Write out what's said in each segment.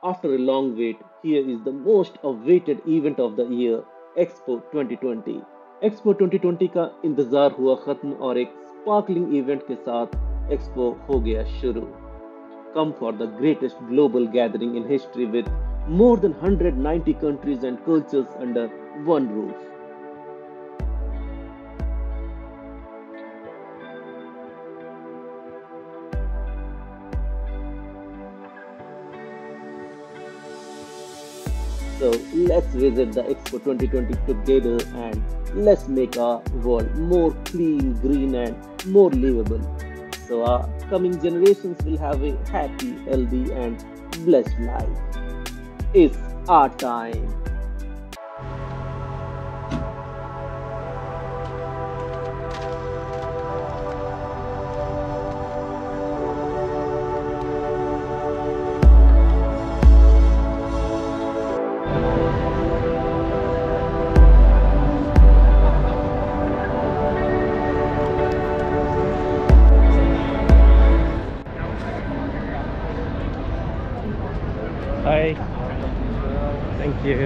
After a long wait, here is the most awaited event of the year, Expo 2020। Expo 2020 का इंतजार हुआ खत्म और एक स्पार्कलिंग इवेंट के साथ एक्सपो हो गया शुरू। Come for the greatest global gathering in history with more than 190 countries and cultures under one roof। So let's visit the Expo 2020 together and let's make our world more clean, green, and more livable. So our coming generations will have a happy, healthy, and blessed life. It's our time. Hi, thank you.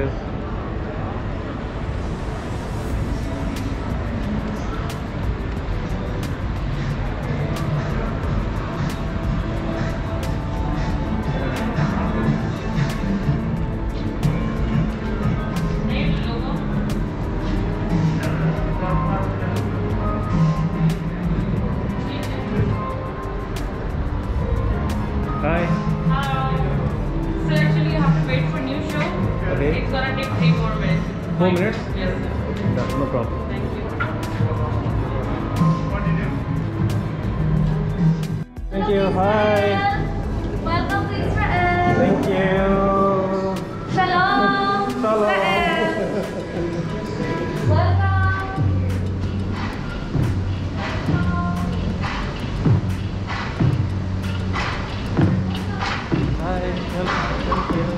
Hi. So actually you have to wait for new show. Okay. It's gonna take 3 more minutes. 4 minutes? Yes. That's no problem. Thank you. Thank you. Hi. Welcome to Israel. Thank you. Shalom. Shalom. Welcome. Hi. Thank you.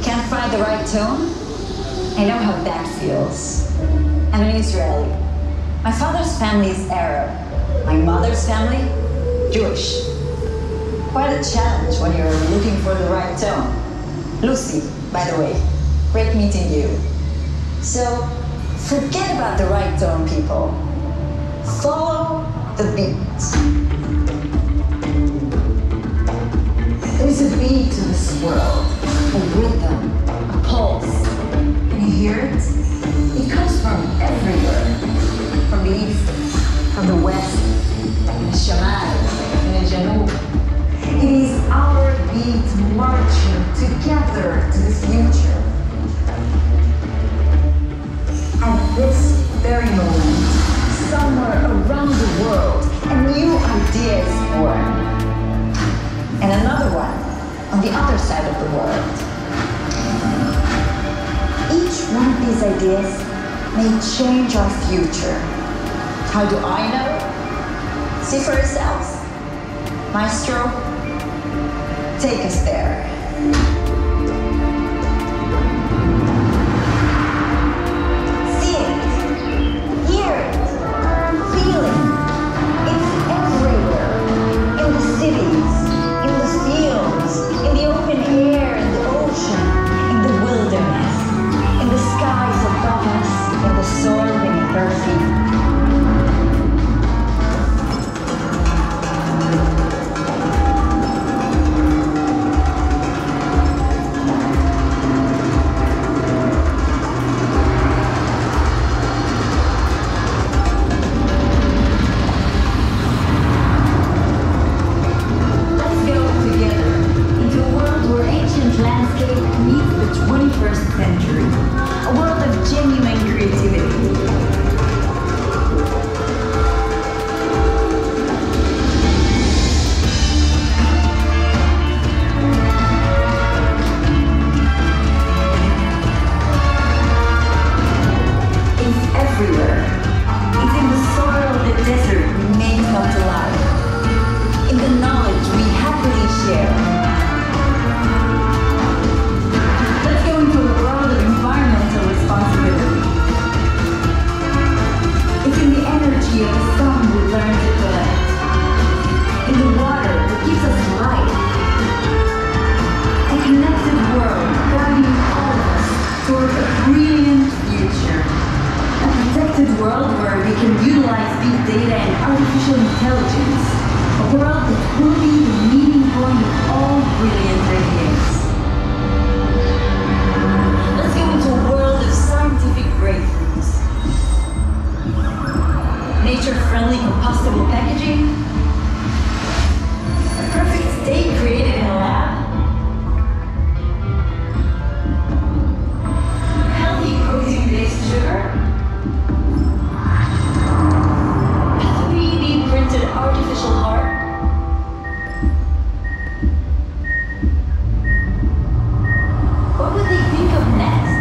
Can't find the right tone? I know how that feels. I'm an Israeli. My father's family is Arab. My mother's family, Jewish. Quite a challenge when you're looking for the right tone. Lucy, by the way, great meeting you. So, forget about the right tone, people. Follow the beat. There's a beat to this world, a rhythm, a pulse. Can you hear it? It comes from everywhere. From the east, from the west, in the Shamal, in the Janub. It is our beat marching together to the future. At this very moment, somewhere around the world, a new idea is born. And another one on the other side of the world. Each one of these ideas may change our future. How do I know? See for yourselves. Maestro, take us there. See it, hear it, feel it. It's everywhere. In the cities, in the fields, in the open air, in the ocean, in the wilderness, in the skies above us, in the soil beneath our feet. brilliant future. A protected world where we can utilize big data and artificial intelligence. A world that will be the meeting point of all brilliant ideas. Let's go into a world of scientific breakthroughs. Nature-friendly compostable packaging. A perfect steak created in a lab. Healthy protein-based sugar. A 3D printed artificial heart. What would they think of next?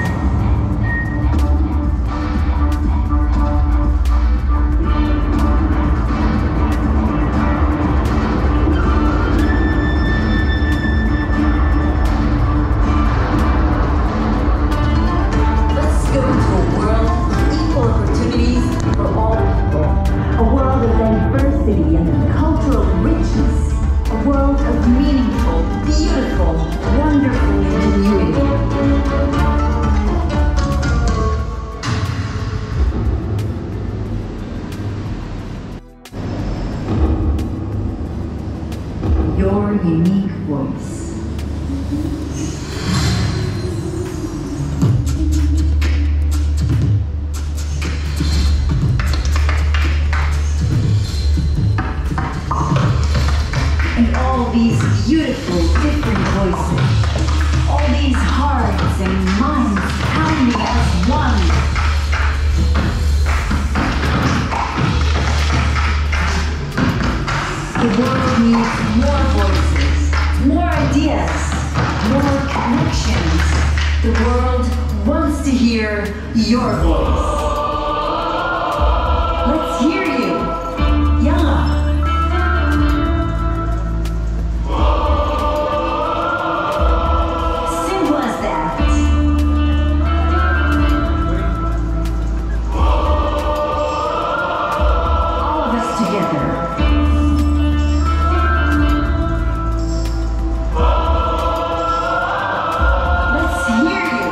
Let's go into a world of equal opportunities for all people. A world of diversity and cultural richness. A world of meaningful, beautiful, wonderful ingenuity. Your unique voice. And all these beautiful, different voices, all these hearts and minds pounding as one. The world needs more voices, more ideas, more connections. The world wants to hear your voice. Let's hear you. Yalla. Simple as that. All of us together. Let's hear you.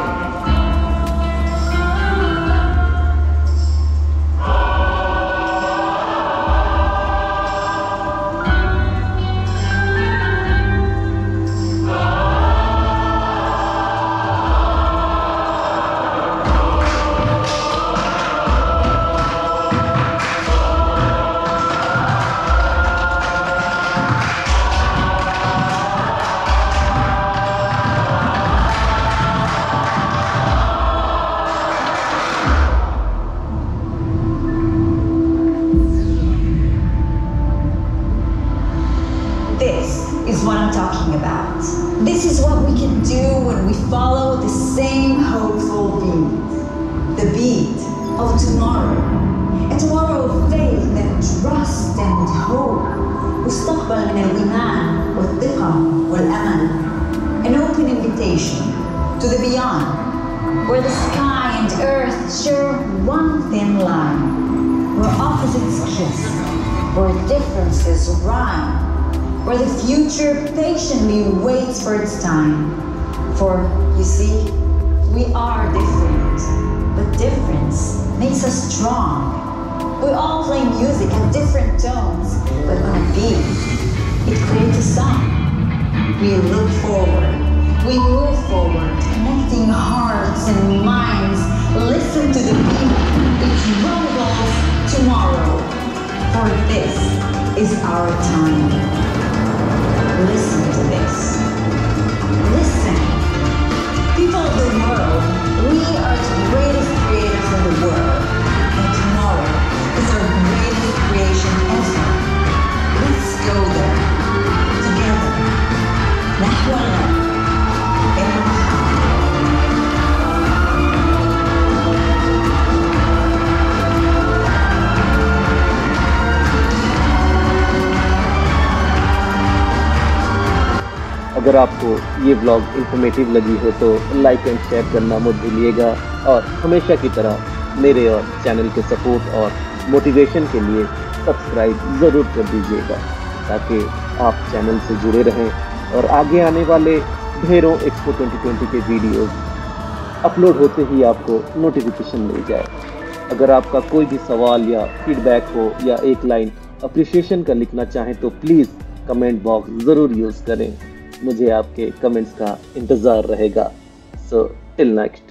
This is what I'm talking about. This is what we can do when we follow the same hopeful beat. The beat of tomorrow. A tomorrow of faith and trust and hope. مستقبل من الإيمان والثقة والأمل. An open invitation to the beyond, where the sky and earth share one thin line, where opposites kiss, where differences rhyme, where the future patiently waits for its time. For, you see, we are different, but difference makes us strong. We all play music at different tones, but on a beat, it creates a song. We look forward, we move forward, connecting hearts and minds. Listen to the beat, it rumbles tomorrow. For this is our time. Listen to this. Listen. People of the world, we are the greatest creators in the world. And tomorrow is our greatest creation ever. Let's go there. Together. نحو الغد. अगर आपको ये vlog informative लगी हो तो like and share करना मत भूलिएगा और हमेशा की तरह मेरे और चैनल के सपोर्ट और मोटिवेशन के लिए सब्सक्राइब ज़रूर कर दीजिएगा ताकि आप चैनल से जुड़े रहें और आगे आने वाले ढेरों एक्सपो 2020 के वीडियोस अपलोड होते ही आपको नोटिफिकेशन मिल जाए। अगर आपका कोई भी सवाल या फीडबैक हो या एक लाइन अप्रिसिएशन का लिखना चाहें तो प्लीज़ कमेंट बॉक्स ज़रूर यूज़ करें। मुझे आपके कमेंट्स का इंतज़ार रहेगा। So till next